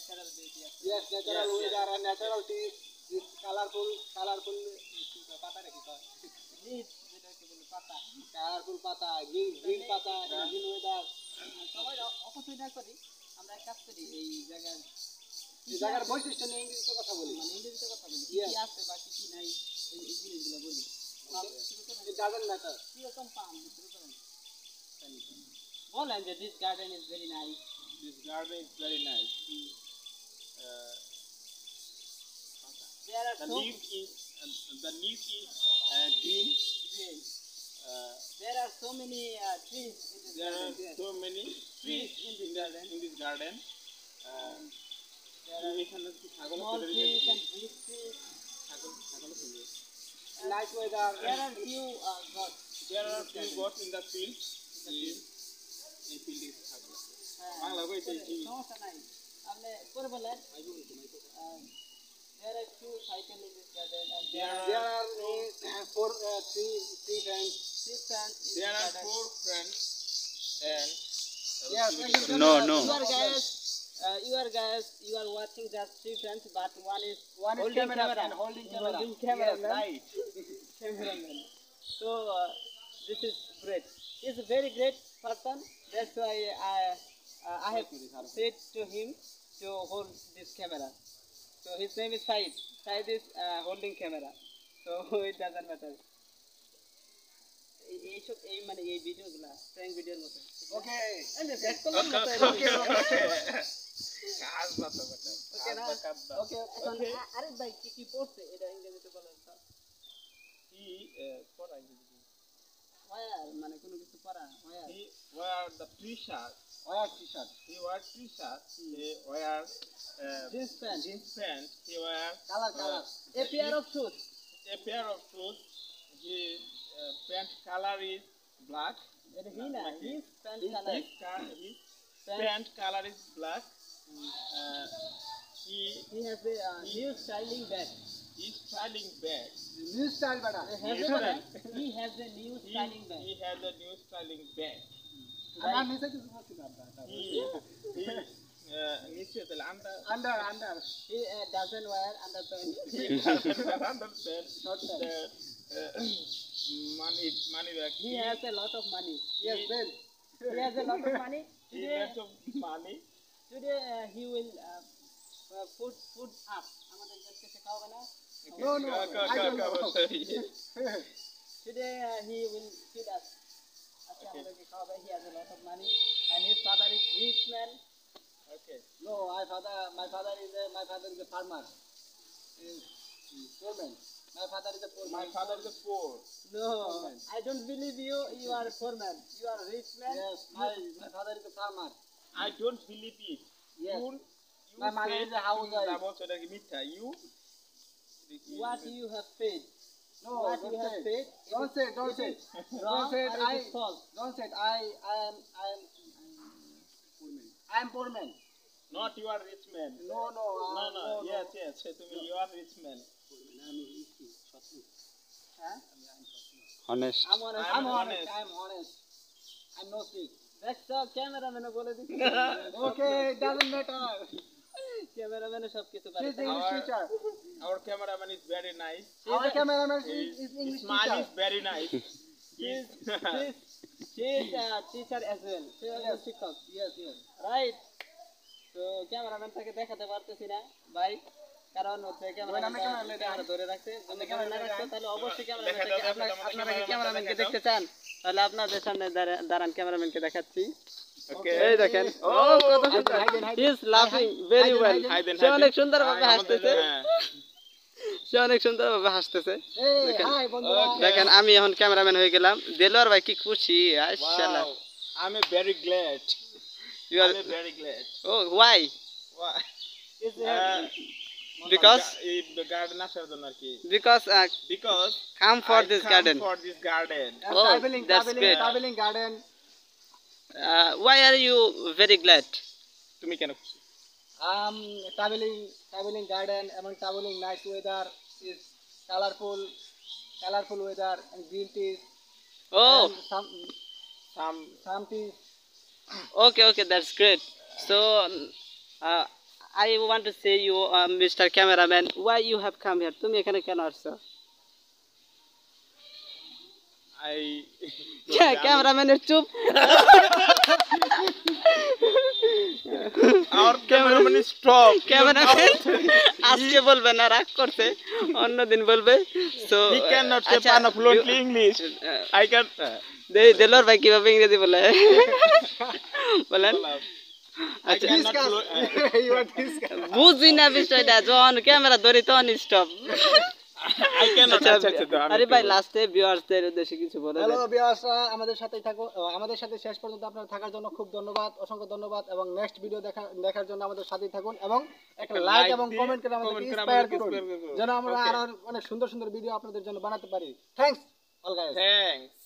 natural beauty. Yes, natural weather and natural trees. This colorful pata reki koi. Leaves, যেটা কি বলে পাতা। Colorful pata, green pata, green weather. সবাই অপচয় না করি আমরা এক কাজ করি এই জায়গার এই জায়গার বৈশিষ্ট্য নিয়ে ইংরেজিতে কথা বলি। মানে ইংরেজিতে কথা বলি কি আছে বা কি নাই এই জিনিসগুলো বলি। It doesn't matter. কি রকম পাম শুরু করেন। বলেন যে this garden is very nice. This garden is very nice. There are The so leaf is green. There are so many trees in this There are garden. so many trees in this garden. There are small trees and big trees. Nice weather. There are few goats. There are few goats in the field. এই ফিল্ডে থাকবে বাংলা কইতে কি সমস্যা নাই আপনি করে বলেন there are two cycles in this garden and There are three friends. there are four friends and Yes. no you are watching just three friends but one is One is holding camera and holding camera. camera Yes, right. cameraman. So this is great. He's a very great person. That's why I have said to him to hold this camera. So his name is Said. Said is holding camera. So it doesn't matter. এই মানে এই ভিডিওগুলো prank ভিডিওর মতো Okay. কাজ বাতা ওকে না ওকে এখন আরেক ভাই কি পড়ছে এটা ইংরেজিতে বলেন তো কি পড়া ইংরেজি ওয়ার মানে কোনো কিছু পড়া war he wear the t-shirt Wear t-shirt. he wear t-shirt he wear jeans pant he wear Color. a pair of shoes his pant color is black এটা হি না his pant his pant color is black he has a new styling bag he's styling bag New style bada. he has a new styling bag he has a new styling bag Amar niche kichu bocchi na নিচে তাহলে Under. he doesn't wear underpants Short pants. money bag he has a lot of money Yes, well. he has a lot of money he has of money today he will food up আমাদের দেশকে খাওয়াবে না No. I don't know. today he will feed us আজকে আমাদেরকে খাওয়াবে he has a lot of money and his father is rich man okay No, my father is a farmer. Is foreman. My father is a foreman. my father is a poor no I don't believe you are a poor man you are a rich man Yes, my father is a farmer. I don't believe it Yes. you My mother is a housewife. না বলছো এটা কি মিথ্যা you what you have paid No, what don't you have say. paid Don't say. wrong Don't say. or it is false Don't say. I am poor man. not you are rich man No. no yes তুমি you are rich man হ্যাঁ honest I'm honest. I'm no sick. দেখছো cameraman বলে দিচ্ছে Okay, it doesn't matter. Cameraman সব কিছু পারে She's English teacher. our cameraman is very nice Our cameraman is his English smile teacher. is very nice she is a teacher as well she is a শিক্ষক Yes. Right তো ক্যামেরাম্যানটাকে দেখাতে পারতেছি না ভাই কারণ হচ্ছে ক্যামেরা ধরে রাখছে যদি ক্যামেরা না রাখতো তাহলে অবশ্যই ক্যামেরাম্যানটাকে আপনারা কি ক্যামেরাম্যানকে দেখতে চান তাহলে আপনাদের সামনে দাঁড়ান ক্যামেরাম্যানকে দেখাচ্ছি এই দেখেন ও কত সুন্দর হি ইজ লাফিং ভেরি ওয়েল সে অনেক সুন্দরভাবে হাসতেছে দেখেন আমি এখন ক্যামেরাম্যান হয়ে গেলাম দেলোয়ার ভাই কি খুশি মাশাআল্লাহ I'm very glad you are very glad oh why because the garden আসার জন্য আর কি because come for this garden oh Traveling garden. why are you very glad তুমি কেন খুশি Traveling garden among traveling nice weather is colorful weather and green trees. oh Some trees. okay that's great so I want to say you, Mr. Cameraman, why you have come here? তুমি এখানে কেন আসছো? I ক্যামেরাম্যানের চুপ। our cameraman is stop. Cameraman আজকে বলবে না, রাগ করছে, অন্যদিন বলবে। So He cannot say fluently English. I can. দেলোর ভাই কিভাবে ইংরেজি বলে বলেন? I cannot. বুঝি না বিষয়টা, যখন ক্যামেরা ধরি তখন স্টপ। I cannot. আরে ভাই লাস্টে ভিউয়ার্সদের উদ্দেশ্যে কিছু বলে দেন। হ্যালো ভিউয়ার্সরা, আমাদের সাথেই থাকো, আমাদের সাথে শেষ পর্যন্ত আপনারা থাকার জন্য খুব ধন্যবাদ, অসংখ্য ধন্যবাদ, এবং নেক্সট ভিডিও দেখার জন্য আমাদের সাথেই থাকুন এবং একটা লাইক এবং কমেন্ট করে আমাদেরকে ইন্সপায়ার করুন যেন আমরা আরো অনেক সুন্দর সুন্দর ভিডিও আপনাদের জন্য বানাতে পারি। Thanks all guys. Thanks.